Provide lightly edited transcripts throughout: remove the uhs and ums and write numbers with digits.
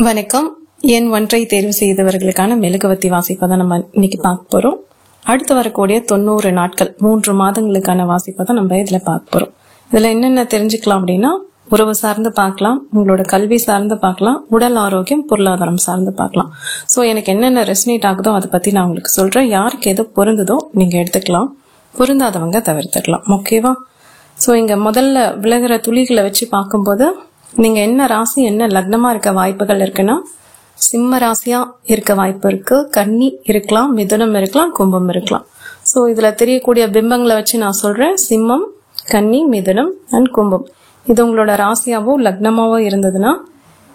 வணக்கம். எண் ஒன்றை தேர்வு செய்தவர்களுக்கான மெழுகுவத்தி வாசிப்பை தான் நம்ம இன்னைக்கு பார்க்க போறோம். அடுத்து வரக்கூடிய 90 நாட்கள் 3 மாதங்களுக்கான வாசிப்பை தான் நம்ம இதுல பார்க்க போறோம். இதுல என்னென்ன தெரிஞ்சுக்கலாம் அப்படின்னா, உறவு சார்ந்து பார்க்கலாம், உங்களோட கல்வி சார்ந்து பார்க்கலாம், உடல் ஆரோக்கியம், பொருளாதாரம் சார்ந்து பார்க்கலாம். ஸோ எனக்கு என்னென்ன ரெசனேட் ஆகுதோ அதை பத்தி நான் உங்களுக்கு சொல்றேன். யாருக்கு எது பொருந்துதோ நீங்க எடுத்துக்கலாம், பொருந்தாதவங்க தவிர்த்துக்கலாம். ஓகேவா? ஸோ இங்க முதல்ல விலகிற துளிகளை வச்சு பார்க்கும்போது நீங்க என்ன ராசி என்ன லக்னமா இருக்க வாய்ப்புகள் இருக்குன்னா, சிம்ம ராசியா இருக்க வாய்ப்பு இருக்கு, கன்னி இருக்கலாம், மிதுனம் இருக்கலாம், கும்பம் இருக்கலாம். ஸோ இதுல தெரியக்கூடிய பிம்பங்களை வச்சு நான் சொல்றேன். சிம்மம், கன்னி, மிதுனம் அண்ட் கும்பம் இது உங்களோட ராசியாவோ லக்னமாவோ இருந்ததுன்னா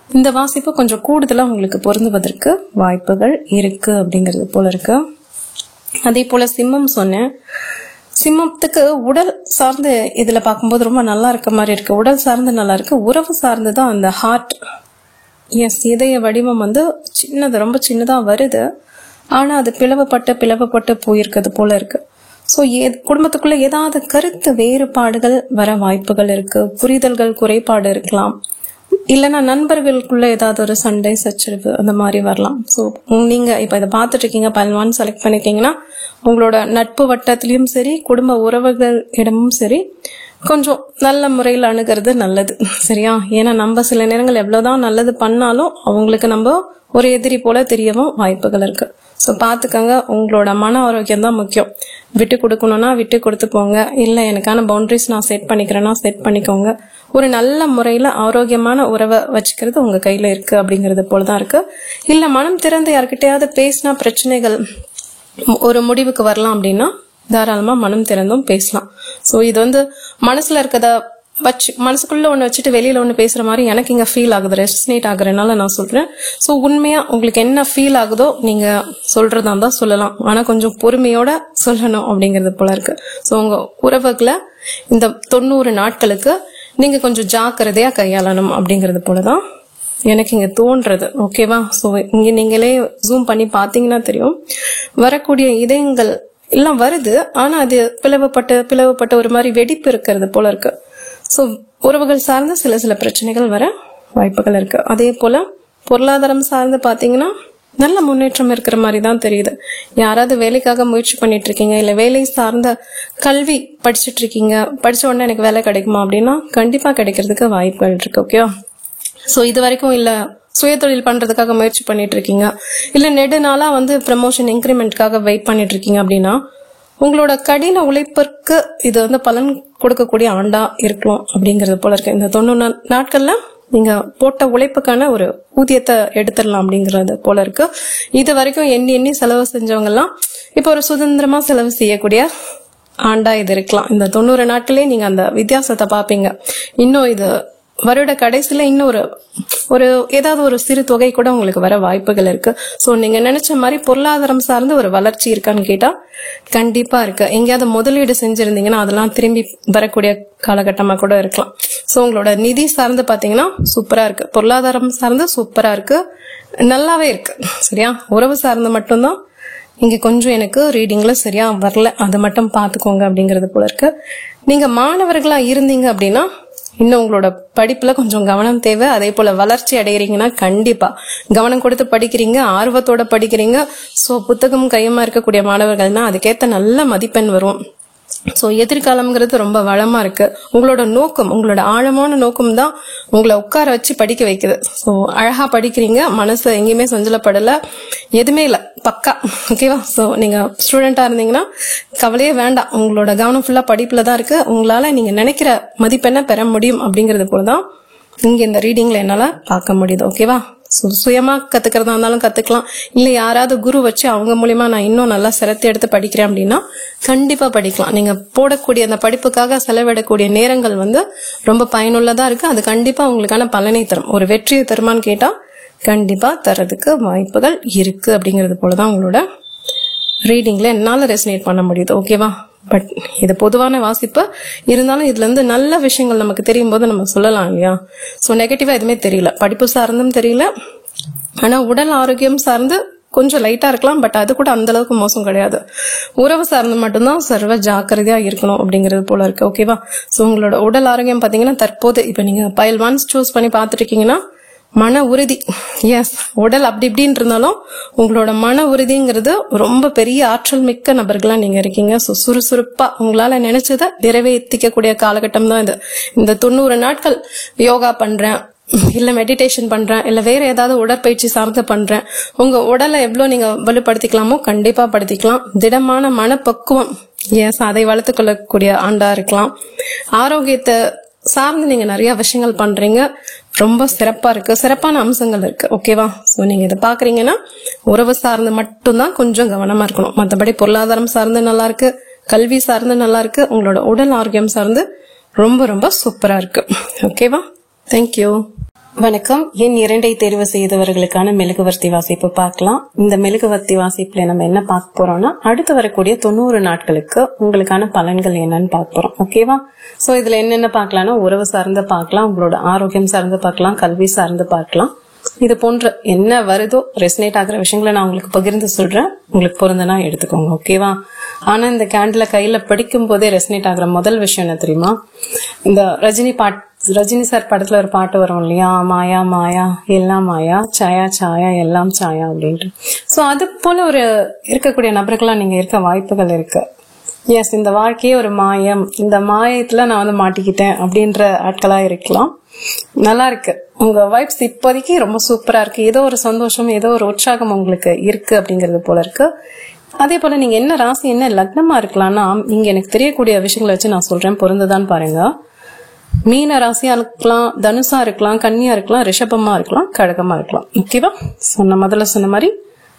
இந்த வாசிப்பு கொஞ்சம் கூடுதலா உங்களுக்கு பொருந்துவதற்கு வாய்ப்புகள் இருக்கு அப்படிங்கிறது போல இருக்கு. அதே போல சிம்மம் சொன்னேன். சிம்மத்துக்கு உடல் சார்ந்து இதுல பார்க்கும்போது ரொம்ப நல்லா இருக்க மாதிரி இருக்கு. உடல் சார்ந்து நல்லா இருக்கு. உறவு சார்ந்துதான் அந்த ஹார்ட், இதய வடிவம் சின்னது, ரொம்ப சின்னதா வருது. ஆனா அது பிளவுபட்டு போயிருக்கிறது போல இருக்கு. சோ குடும்பத்துக்குள்ள ஏதாவது கருத்து வேறுபாடுகள் வர வாய்ப்புகள் இருக்கு. புரிதல்கள் குறைபாடு இருக்கலாம். இல்லைன்னா நண்பர்களுக்குள்ள ஏதாவது ஒரு சண்டை சச்சரவு அந்த மாதிரி வரலாம். ஸோ நீங்க இப்ப இதை பார்த்துட்டு இருக்கீங்க, பல்வான் செலக்ட் பண்ணிருக்கீங்கன்னா உங்களோட நட்பு வட்டத்திலயும் சரி, குடும்ப உறவுகள் இடமும் சரி, கொஞ்சம் நல்ல முறையில் அணுகிறது நல்லது. சரியா? ஏன்னா நம்ம சில நேரங்கள் எவ்வளவுதான் நல்லது பண்ணாலும் அவங்களுக்கு நம்ம ஒரு எதிரி போல தெரியவும் வாய்ப்புகள் இருக்கு. ஸோ பாத்துக்கங்க. உங்களோட மன ஆரோக்கியம் தான் முக்கியம். விட்டு கொடுக்கணும்னா விட்டு கொடுத்து போங்க. இல்ல எனக்கான பவுண்டரிஸ் நான் செட் பண்ணிக்கிறேன்னா செட் பண்ணிக்கோங்க. ஒரு நல்ல முறையில ஆரோக்கியமான உறவை வச்சுக்கிறது உங்க கையில இருக்கு அப்படிங்கறது போலதான் இருக்கு. இல்ல மனம் திறந்து யார்கிட்டயாவது பேசினா பிரச்சனைகள் ஒரு முடிவுக்கு வரலாம் அப்படின்னா தாராளமா மனம் திறந்தும் பேசலாம். சோ இது மனசுல இருக்கத வச்சு மனசுக்குள்ள ஒண்ணு வச்சுட்டு வெளியில ஒண்ணு பேசுற மாதிரி எனக்கு இங்க ஃபீல் ஆகுது, ரெசனேட் ஆகுறதுனால நான் சொல்றேன். சோ உண்மையா உங்களுக்கு என்ன ஃபீல் ஆகுதோ நீங்க சொல்றதா தான் சொல்லலாம். ஆனா கொஞ்சம் பொறுமையோட சொல்லணும் அப்படிங்கறது போல இருக்கு. சோ உங்க உறவுகளை இந்த 90 நாட்களுக்கு நீங்க கொஞ்சம் ஜாக்கிரதையா கையாளணும் அப்படிங்கறது போலதான் எனக்கு இங்க தோன்றது. ஓகேவா? சோ இங்க நீங்களே ஜூம் பண்ணி பாத்தீங்கன்னா தெரியும், வரக்கூடிய இதயங்கள் எல்லாம் வருது. ஆனா அது பிளவுபட்டு ஒரு மாதிரி வெடிப்பு இருக்கிறது போல இருக்கு. சோ உறவுகள் சார்ந்த சில பிரச்சனைகள் வர வாய்ப்புகள் இருக்கு. அதே போல பொருளாதாரம் சார்ந்து பாத்தீங்கன்னா நல்ல முன்னேற்றம் இருக்கிற மாதிரி தான் தெரியுது. யாராவது வேலைக்காக முயற்சி பண்ணிட்டு இருக்கீங்க, இல்ல வேலை சார்ந்த கல்வி படிச்சுட்டு இருக்கீங்க, படிச்ச உடனே எனக்கு வேலை கிடைக்குமா அப்படின்னா கண்டிப்பா கிடைக்கிறதுக்கு வாய்ப்புகள் இருக்கு. ஓகேவா? சோ இது வரைக்கும் இல்ல சுய தொழில் பண்றதுக்காக முயற்சி பண்ணிட்டு இருக்கீங்க, இல்ல நெடுநாளா ப்ரமோஷன் இன்கிரிமெண்ட்காக வெயிட் பண்ணிட்டு இருக்கீங்க அப்படின்னா உங்களோட கடின உழைப்பிற்கு இது பலன் கொடுக்கக்கூடிய ஆண்டா இருக்கலாம் அப்படிங்கறது போல இருக்கு. இந்த 90 நாட்கள்ல நீங்க போட்ட உழைப்புக்கான ஒரு ஊதியத்தை எடுத்துடலாம் அப்படிங்கறது போல இருக்கு. இது வரைக்கும் எண்ணி செலவு செஞ்சவங்க எல்லாம் இப்ப ஒரு சுதந்திரமா செலவு செய்யக்கூடிய ஆண்டா இது இருக்கலாம். இந்த 90 நாட்களே நீங்க அந்த வித்தியாசத்தை பாப்பீங்க. இன்னும் இது வருட கடைசியில இன்னும் ஒரு ஏதாவது ஒரு சிறு தொகை கூட உங்களுக்கு வர வாய்ப்புகள் இருக்கு. சோ நீங்க நினைச்ச மாதிரி பொருளாதாரம் சார்ந்து ஒரு வளர்ச்சி இருக்கான்னு கேட்டா கண்டிப்பா இருக்கு. எங்கேயாவது முதலீடு செஞ்சிருந்தீங்கன்னா அதெல்லாம் திரும்பி வரக்கூடிய காலகட்டமா கூட இருக்கலாம். சோ உங்களோட நிதி சார்ந்து பாத்தீங்கன்னா சூப்பரா இருக்கு, பொருளாதாரம் சார்ந்து சூப்பரா இருக்கு, நல்லாவே இருக்கு. சரியா? உறவு சார்ந்து மட்டும்தான் இங்க கொஞ்சம் எனக்கு ரீடிங்ல சரியா வரல, அதை மட்டும் பாத்துக்கோங்க அப்படிங்கறது போல இருக்கு. நீங்க மாணவர்களா இருந்தீங்க அப்படின்னா இன்னும் உங்களோட படிப்புல கொஞ்சம் கவனம் தேவை. அதே போல வளர்ச்சி அடைகிறீங்கன்னா கண்டிப்பா கவனம் கொடுத்து படிக்கிறீங்க, ஆர்வத்தோட படிக்கிறீங்க. சோ புத்தகம் கையமா இருக்கக்கூடிய மாணவர்கள்னா அதுக்கேத்த நல்ல மதிப்பெண் வரும். சோ எதிர்காலம்ங்கிறது ரொம்ப வளமா இருக்கு. உங்களோட நோக்கம், உங்களோட ஆழமான நோக்கம் தான் உங்களை உட்கார வச்சு படிக்க வைக்குது. சோ அழகா படிக்கிறீங்க, மனசு எங்கேயுமே சஞ்சலப்படல, எதுவுமே இல்ல, பக்கா. ஓகேவா? சோ நீங்க ஸ்டூடெண்டா இருந்தீங்கன்னா கவலையே வேண்டாம், உங்களோட கவனம் ஃபுல்லா படிப்புல தான் இருக்கு. உங்களால நீங்க நினைக்கிற மதிப்பெண்ண பெற முடியும் அப்படிங்கறது போலதான் இங்க இந்த ரீடிங்ல என்னால பார்க்க முடியுது. ஓகேவா? சுயமா கத்துக்கிறதா இருந்தாலும் கத்துக்கலாம், இல்ல யாராவது குரு வச்சு அவங்க மூலியமா நான் இன்னும் நல்லா சிரத்தை எடுத்து படிக்கிறேன் அப்படின்னா கண்டிப்பா படிக்கலாம். நீங்க போடக்கூடிய அந்த படிப்புக்காக செலவிடக்கூடிய நேரங்கள் ரொம்ப பயனுள்ளதா இருக்கு. அது கண்டிப்பா உங்களுக்கான பலனை தரும். ஒரு வெற்றியை தருமான்னு கேட்டா கண்டிப்பா தரதுக்கு வாய்ப்புகள் இருக்கு அப்படிங்கறது போலதான் உங்களோட ரீடிங்ல என்னால ரெசனேட் பண்ண முடியுது. ஓகேவா? பட் இது பொதுவான வாசிப்பு இருந்தாலும் இதுல நல்ல விஷயங்கள் நமக்கு தெரியும் போது நம்ம சொல்லலாம் இல்லையா? சோ நெகட்டிவா எதுவுமே தெரியல, படிப்பு சார்ந்தும் தெரியல, ஆனா உடல் ஆரோக்கியம் சார்ந்து கொஞ்சம் லைட்டா இருக்கலாம். பட் அது கூட அந்த அளவுக்கு மோசம் கிடையாது. உறவு சார்ந்து மட்டும்தான் சர்வ ஜாக்கிரதையா இருக்கணும் அப்படிங்கறது போல இருக்கு. ஓகேவா? சோ உங்களோட உடல் ஆரோக்கியம் பாத்தீங்கன்னா தற்போது இப்ப நீங்க பைல் 1 சூஸ் பண்ணி பாத்துட்டு இருக்கீங்கன்னா மன உறுதி. எஸ், உடல் அப்படி இப்படின்னு இருந்தாலும் உங்களோட மன உறுதிங்கிறது ரொம்ப பெரிய ஆற்றல் மிக்க நபர்களா நீங்க இருக்கீங்க. சுறுசுறுப்பா உங்களால நினைச்சதை நிறைவேற்றிக்கக்கூடிய காலகட்டம் தான் இது. இந்த 90 நாட்கள் யோகா பண்றேன், இல்ல மெடிடேஷன் பண்றேன், இல்ல வேற ஏதாவது உடற்பயிற்சி சார்ந்து பண்றேன், உங்க உடலை எவ்வளவு நீங்க வலுப்படுத்திக்கலாமோ கண்டிப்பா படுத்திக்கலாம். திடமான மனப்பக்குவம், எஸ், அதை வளர்த்து கொள்ளக்கூடிய ஆண்டா இருக்கலாம். ஆரோக்கியத்தை சார்ந்து நீங்க நிறைய விஷயங்கள் பண்றீங்க, ரொம்ப சிறப்பா இருக்கு, சிறப்பான அம்சங்கள் இருக்கு. ஓகேவா? சோ நீங்க இதை பாக்குறீங்கன்னா உறவு சார்ந்து மட்டும்தான் கொஞ்சம் கவனமா இருக்கணும். மற்றபடி பொருளாதாரம் சார்ந்து நல்லா இருக்கு, கல்வி சார்ந்து நல்லா இருக்கு, உங்களோட உடல் ஆரோக்கியம் சார்ந்து ரொம்ப ரொம்ப சூப்பரா இருக்கு. ஓகேவா? தேங்க்யூ. வணக்கம். எண் 2 தேர்வு செய்தவர்களுக்கான மெழுகுவர்த்தி வாசிப்பு பார்க்கலாம். இந்த மெழுகுவர்த்தி வாசிப்புல நம்ம என்ன பார்க்க போறோம்னா, அடுத்து வரக்கூடிய 90 நாட்களுக்கு உங்களுக்கான பலன்கள் என்னன்னு பார்க்க போறோம். ஓகேவா? சோ இதுல என்னென்ன பார்க்கலாம்னா, உறவு சார்ந்து பார்க்கலாம், உங்களோட ஆரோக்கியம் சார்ந்து பார்க்கலாம், கல்வி சார்ந்து பார்க்கலாம். இது போன்ற என்ன வருதோ ரெசனேட் ஆகிற விஷயங்களை நான் உங்களுக்கு பகிர்ந்து சொல்றேன். உங்களுக்கு பொருந்தனா எடுத்துக்கோங்க. ஓகேவா? ஆனா இந்த கேண்டில கையில படிக்கும் போதே ரெசனேட் ஆகுற முதல் விஷயம் என்ன தெரியுமா? இந்த ரஜினி சார் படத்துல ஒரு பாட்டு வரும் இல்லையா, மாயா மாயா எல்லாம் மாயா, சாயா சாயா எல்லாம் சாயா அப்படின்ட்டு. சோ அது போல ஒரு இருக்கக்கூடிய நபர்களா நீங்க இருக்க வாய்ப்புகள் இருக்கு. எஸ், இந்த வாழ்க்கையே ஒரு மாயம், இந்த மாயத்துல நான் வந்து மாட்டிக்கிட்டேன் அப்படின்ற ஆட்களா இருக்கலாம். நல்லா இருக்கு, உங்க வைப்ஸ் இப்போதைக்கு ரொம்ப சூப்பரா இருக்கு. ஏதோ ஒரு சந்தோஷம், ஏதோ ஒரு உற்சாகம் உங்களுக்கு இருக்கு அப்படிங்கறது போல இருக்கு. அதே போல நீங்க என்ன ராசி, என்ன லக்னமா இருக்கலாம்னா, இங்க எனக்கு தெரியக்கூடிய விஷயங்களை வச்சு நான் சொல்றேன், பொருந்துதான் பாருங்க. மீன ராசியா இருக்கலாம், தனுசா இருக்கலாம், கன்னியா இருக்கலாம், ரிஷபமா இருக்கலாம், கடகமா இருக்கலாம். ஓகேவா? முதல்ல சொன்ன மாதிரி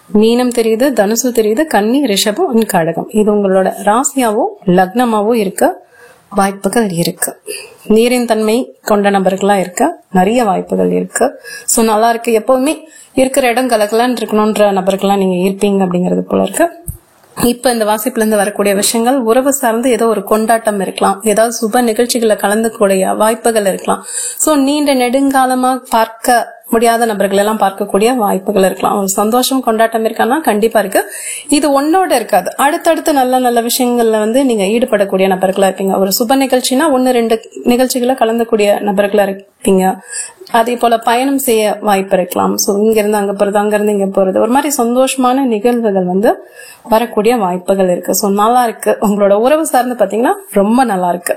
மீனம் தெரியுது, தனுசு தெரியுது, கன்னி, ரிஷபம், கடகம். இது உங்களோட ராசியாவோ லக்னமாவோ இருக்க வாய்ப்புகள் இருக்கு. நீரின் தன்மை கொண்ட நபர்களா இருக்க நிறைய வாய்ப்புகள் இருக்கு. சோ நல்லா இருக்கு. எப்பவுமே இருக்கிற இடம் கலக்கலான் இருக்கணும்ன்ற நபர்களா நீங்க இருப்பீங்க அப்படிங்கறது போல இருக்கு. இப்ப இந்த வாசிப்புல இருந்து வரக்கூடிய விஷயங்கள் உறவு சார்ந்து ஏதோ ஒரு கொண்டாட்டம் இருக்கலாம், ஏதாவது சுப நிகழ்ச்சிகளை கலந்துக்கூடிய வாய்ப்புகள் இருக்கலாம். சோ நீண்ட நெடுங்காலமா பார்க்க முடியாத நபர்கள் எல்லாம் பார்க்கக்கூடிய வாய்ப்புகள் இருக்கலாம். ஒரு சந்தோஷம் கொண்டாட்டம் இருக்கான்னா கண்டிப்பா இருக்கு. இது ஒன்னோட இருக்காது, அடுத்தடுத்து நல்ல நல்ல விஷயங்கள்ல வந்து நீங்க ஈடுபடக்கூடிய நபர்களா இருப்பீங்க. ஒரு சுப நிகழ்ச்சினா 1-2 நிகழ்ச்சிகளை கலந்துக்கூடிய நபர்களா இருப்பீங்க. அதே போல பயணம் செய்ய வாய்ப்பு இருக்கலாம். சோ இங்க இருந்து அங்க போறது, அங்க இருந்து இங்க போறது, ஒரு மாதிரி சந்தோஷமான நிகழ்வுகள் வந்து வரக்கூடிய வாய்ப்புகள் இருக்கு. சோ நல்லா இருக்கு. உங்களோட உறவு சார்ந்து பாத்தீங்கன்னா ரொம்ப நல்லா இருக்கு.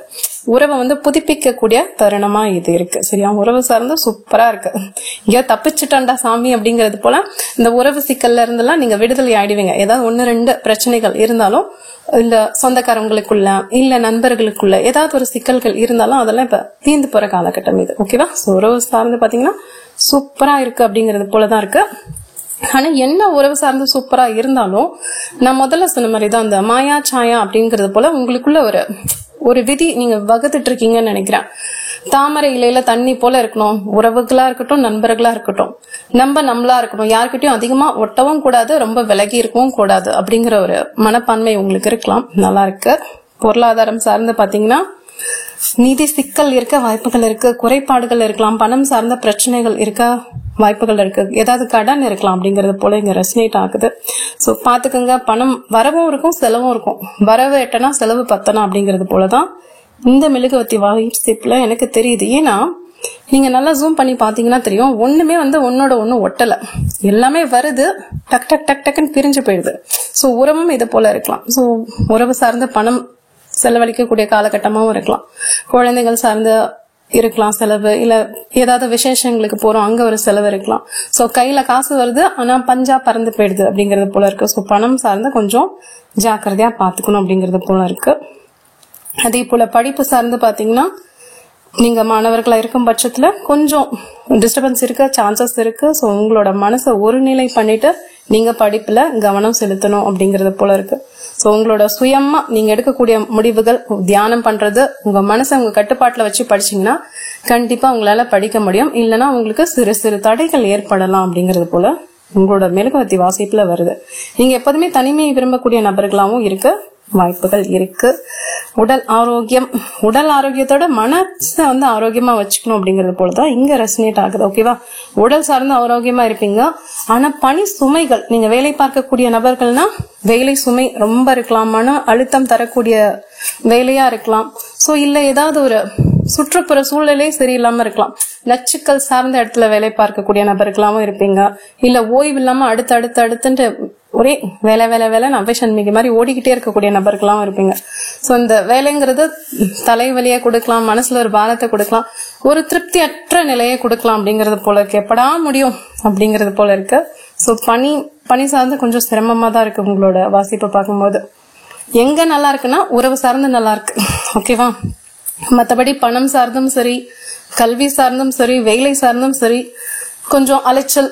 உறவை வந்து புதுப்பிக்கக்கூடிய தருணமா இது இருக்கு. சரியா? உறவு சார்ந்து சூப்பரா இருக்கு. ஐயோ தப்பிச்சுட்டான்டா சாமி அப்படிங்கறது போல இந்த உறவு சிக்கல்ல இருந்தெல்லாம் நீங்க விடுதலை ஆயிடுவீங்க. ஏதாவது 1-2 பிரச்சனைகள் இருந்தாலும், இல்ல சொந்தக்காரங்களுக்குள்ள இல்ல நண்பர்களுக்குள்ள ஏதாவது ஒரு சிக்கல்கள் இருந்தாலும் அதெல்லாம் இப்ப தீர்ந்து போற காலகட்டம் இது. ஓகேவா? உறவு சார்ந்து பாத்தீங்கன்னா சூப்பரா இருக்கு அப்படிங்கறது போலதான் இருக்கு. ஆனா என்ன உறவு சார்ந்து சூப்பரா இருந்தாலும் நான் முதல்ல சொன்ன மாதிரிதான் அந்த மாயா சாயா அப்படிங்கறது போல உங்களுக்குள்ள ஒரு விதி நீங்க வகுத்துட்டு இருக்கீங்கன்னு நினைக்கிறேன். தாமரை இலையில தண்ணி போல இருக்கணும். உறவுகளா இருக்கட்டும், நண்பர்களா இருக்கட்டும், நம்மளா இருக்கணும். யாருக்கிட்டையும் அதிகமா ஒட்டவும் கூடாது, ரொம்ப விலகி இருக்கவும் கூடாது அப்படிங்கிற ஒரு மனப்பான்மை உங்களுக்கு இருக்கலாம். நல்லா இருக்கு. பொருளாதாரம் சார்ந்து பாத்தீங்கன்னா நிதி சிக்கல் இருக்க வாய்ப்புகள் இருக்கு, குறைபாடுகள் இருக்கலாம், பணம் சார்ந்த பிரச்சனைகள் இருக்க வாய்ப்புகள் இருக்கு, ஏதாவது கடன் இருக்கலாம் அப்படிங்கறது போல இங்க ரெசனேட் ஆகுது. சோ பாத்துக்கோங்க, பணம் வரவும் இருக்கும், செலவும் இருக்கும். வரவு எட்டனா செலவு பத்தனா அப்படிங்கறது போலதான் இந்த மெழுகுவர்த்தி வாசிப்புல எனக்கு தெரியுது. ஏன்னா நீங்க நல்லா ஜூம் பண்ணி பாத்தீங்கன்னா தெரியும், ஒண்ணுமே வந்து ஒன்னோட ஒண்ணு ஒட்டல, எல்லாமே வருது, டக் டக் டக் டக்குன்னு பிரிஞ்சு போயிடுது. சோ உறவும் இது போல இருக்கலாம். சோ உறவு சார்ந்த பணம் செலவழிக்கக்கூடிய காலகட்டமாவும் இருக்கலாம். குழந்தைகள் சார்ந்த இருக்கலாம் செலவு, இல்ல ஏதாவது விசேஷங்களுக்கு போறோம் அங்க ஒரு செலவு இருக்கலாம். சோ கையில காசு வருது ஆனா பஞ்சா பறந்து போயிடுது அப்படிங்கறது போல இருக்கு. சோ பணம் சார்ந்து கொஞ்சம் ஜாக்கிரதையா பாத்துக்கணும் அப்படிங்கறது போல இருக்கு. அதே போல படிப்பு சார்ந்து பாத்தீங்கன்னா நீங்க மாணவர்களா இருக்கும் பட்சத்துல கொஞ்சம் டிஸ்டர்பன்ஸ் இருக்க சான்சஸ் இருக்கு. சோ உங்களோட மனசை ஒருநிலை பண்ணிட்டு நீங்க படிப்புல கவனம் செலுத்தணும் அப்படிங்கறது போல இருக்கு. சோ உங்களோட சுயமா நீங்க எடுக்கக்கூடிய முடிவுகள், தியானம் பண்றது, உங்க மனசை உங்க கட்டுப்பாட்டுல வச்சு படிச்சீங்கன்னா கண்டிப்பா உங்களால படிக்க முடியும். இல்லைன்னா உங்களுக்கு சிறு சிறு தடைகள் ஏற்படலாம் அப்படிங்கறது போல உங்களோட மெழுகுவர்த்தி வாசிப்புல வருது. நீங்க எப்போதுமே தனிமையை விரும்பக்கூடிய நபர்களாவும் இருக்க வாய்ப்புகள் இருக்கு. உடல் ஆரோக்கியத்தோட மனசை வந்து ஆரோக்கியமா வச்சுக்கணும் அப்படிங்கறது போலதான் இங்க ரெசனேட் ஆகுது. ஓகேவா? உடல் சார்ந்து ஆரோக்கியமா இருப்பீங்க. ஆனா பணி சுமைகள், நீங்க வேலை பார்க்கக்கூடிய நபர்கள்னா வேலை சுமை ரொம்ப இருக்கலாம், மன அழுத்தம் தரக்கூடிய வேலையா இருக்கலாம். சோ இல்ல ஏதாவது ஒரு சுற்றுப்புற சூழ்நிலை சரியில்லாம இருக்கலாம். நச்சுக்கள் சார்ந்த இடத்துல வேலை பார்க்கக்கூடிய நபர்களாவும் இருப்பீங்க. இல்ல ஓய்வு இல்லாம அடுத்துட்டு ஒரே வேலை வேலை வேலை நவ்வேஷன்மிக்கு மாதிரி ஓடிக்கிட்டே இருக்கக்கூடிய நபர்களாவும் இருப்பீங்க. சோ இந்த வேலைங்கிறது தலைவலியை கொடுக்கலாம், மனசுல ஒரு பாரத்தை கொடுக்கலாம், ஒரு திருப்தியற்ற நிலையை கொடுக்கலாம் அப்படிங்கறது போல இருக்கு. எப்படா முடியும் அப்படிங்கறது போல இருக்கு. சோ பணி சார்ந்து கொஞ்சம் சிரமமா தான் இருக்கு உங்களோட வாசிப்பை பார்க்கும்போது. எங்க நல்லா இருக்குன்னா உறவு சார்ந்து நல்லா இருக்கு. ஓகேவா? மத்தபடி பணம் சார்ந்தும் சரி, கல்வி சார்ந்தும் சரி, வேலை சார்ந்தும் சரி, கொஞ்சம் அலைச்சல்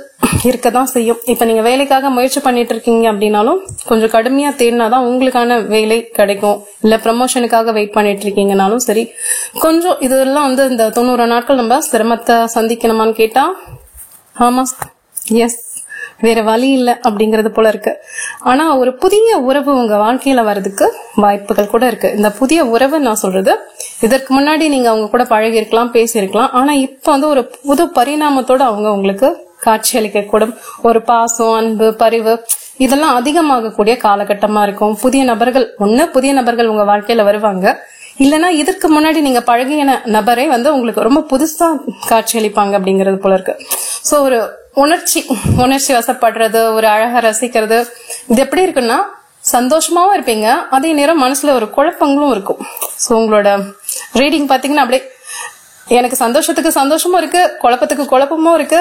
இருக்கதான் செய்யும். இப்ப நீங்க வேலைக்காக முயற்சி பண்ணிட்டு இருக்கீங்க அப்படின்னாலும் கொஞ்சம் கடுமையா தேடினாதான் உங்களுக்கான வேலை கிடைக்கும். இல்ல ப்ரமோஷனுக்காக வெயிட் பண்ணிட்டு இருக்கீங்கனாலும் சரி, கொஞ்சம் இதெல்லாம் இந்த 90 நாட்கள் நம்ம சிரமத்தை சந்திக்கணுமான்னு கேட்டா ஆமா, எஸ், வேற வழி இல்ல அப்படிங்கறது போல இருக்கு. ஆனா ஒரு புதிய உறவு உங்க வாழ்க்கையில வர்றதுக்கு வாய்ப்புகள் கூட இருக்கு. இந்த புதிய உறவு நான் சொல்றது, இதற்கு முன்னாடி நீங்க அவங்க கூட பழகி இருக்கலாம், பேசி இருக்கலாம். ஆனா இப்ப ஒரு புது பரிணாமத்தோட அவங்க உங்களுக்கு காட்சி அளிக்க கூடும். ஒரு பாசம், அன்பு, பரிவு இதெல்லாம் அதிகமாகக்கூடிய காலகட்டமா இருக்கும். புதிய நபர்கள் உங்க வாழ்க்கையில வருவாங்க. இல்லனா இதற்கு முன்னாடி நீங்க பழகின நபரே உங்களுக்கு ரொம்ப புதுசா காட்சி அளிப்பாங்க அப்படிங்கறது போல இருக்கு. சோ ஒரு உணர்ச்சி வசப்படுறது, ஒரு அழகா ரசிக்கிறது, இது எப்படி இருக்குன்னா சந்தோஷமாவும் இருப்பீங்க, அதே நேரம் மனசுல ஒரு குழப்பங்களும் இருக்கும். சோ உங்களோட ரீடிங் பாத்தீங்கன்னா அப்படியே எனக்கு சந்தோஷத்துக்கு சந்தோஷமும் இருக்கு, குழப்பத்துக்கு குழப்பமும் இருக்கு,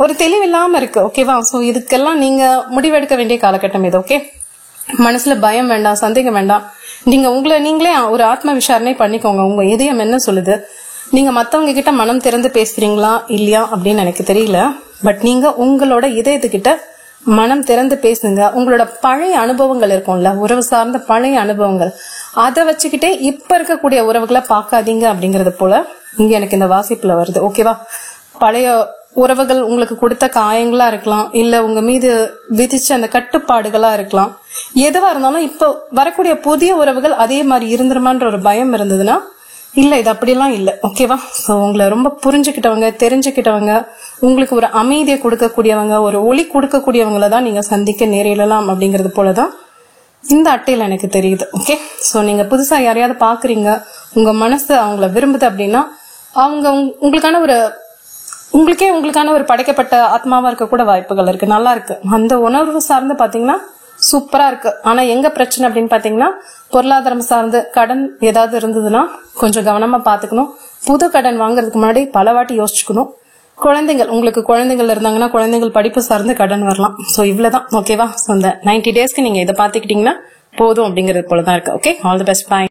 ஒரு தெளிவில்லாம இருக்கு. ஓகேவா? சோ இதுக்கெல்லாம் நீங்க முடிவெடுக்க வேண்டிய காலகட்டம் இது. ஓகே, மனசுல பயம் வேண்டாம், சந்தேகம் வேண்டாம். நீங்க உங்களை நீங்களே ஒரு ஆத்ம விசாரணை பண்ணிக்கோங்க. உங்க இதயம் என்ன சொல்லுது? நீங்க மத்தவங்க கிட்ட மனம் திறந்து பேசுறீங்களா இல்லையா அப்படின்னு எனக்கு தெரியல. பட் நீங்க உங்களோட இதயத்துக்கிட்ட மனம் திறந்து பேசுங்க. உங்களோட பழைய அனுபவங்கள் இருக்கும்ல, உறவு சார்ந்த பழைய அனுபவங்கள், அதை வச்சுக்கிட்டே இப்ப இருக்கக்கூடிய உறவுகளை பார்க்காதீங்க அப்படிங்கறது போல இங்க எனக்கு இந்த வாசிப்புல வருது. ஓகேவா? பழைய உறவுகள் உங்களுக்கு கொடுத்த காயங்களா இருக்கலாம், இல்ல உங்க மீது விதிச்ச அந்த கட்டுப்பாடுகளா இருக்கலாம். எதுவா இருந்தாலும் இப்ப வரக்கூடிய புதிய உறவுகள் அதே மாதிரி இருந்துருமான்ற ஒரு பயம் இருந்ததுன்னா இல்ல, இது அப்படியெல்லாம் இல்ல. ஓகேவா? சோ உங்களை ரொம்ப புரிஞ்சுக்கிட்டவங்க, தெரிஞ்சுக்கிட்டவங்க, உங்களுக்கு ஒரு அமைதியை கொடுக்கக்கூடியவங்க, ஒரு ஒளி கொடுக்கக்கூடியவங்களை தான் நீங்க சந்திக்க நேரிடலாம் அப்படிங்கறது போலதான் இந்த அட்டையில எனக்கு தெரியுது. ஓகே, சோ நீங்க புதுசா யாரையாவது பாக்குறீங்க, உங்க மனசு அவங்கள விரும்புது அப்படின்னா அவங்க உங்களுக்கான ஒரு படைக்கப்பட்ட ஆத்மாவா இருக்க கூட வாய்ப்புகள் இருக்கு. நல்லா இருக்கு. அந்த உணர்வு சார்ந்து பாத்தீங்கன்னா சூப்பரா இருக்கு. ஆனா எங்க பிரச்சனை அப்படின்னு பாத்தீங்கன்னா பொருளாதாரம் சார்ந்து கடன் ஏதாவது இருந்ததுன்னா கொஞ்சம் கவனமா பாத்துக்கணும். புது கடன் வாங்குறதுக்கு முன்னாடி பல வாட்டி யோசிச்சுக்கணும். உங்களுக்கு குழந்தைகள் இருந்தாங்கன்னா குழந்தைகள் படிப்பு சார்ந்து கடன் வரலாம். சோ இவ்வளவுதான். ஓகேவா? சோ இந்த 90 டேஸ்க்கு நீங்க இதை பாத்துக்கிட்டீங்கன்னா போதும் அப்படிங்கறது போலதான் இருக்கு. Okay, all the best, by.